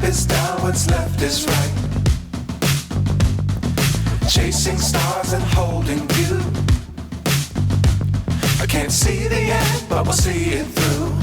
is down, what's left is right. Chasing stars and holding you. I can't see the end, but we'll see it through.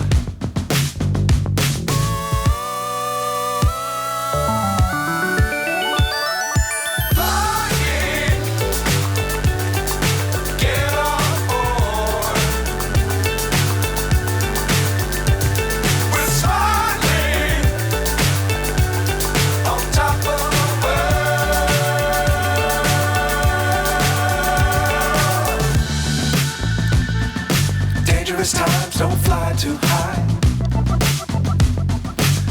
Times don't fly too high.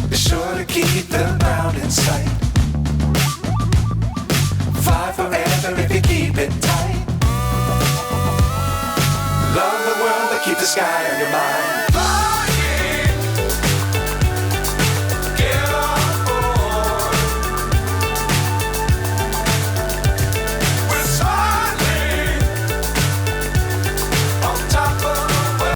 Be sure to keep the ground in sight. Fly forever if you keep it tight. Love the world, but keep the sky on your mind.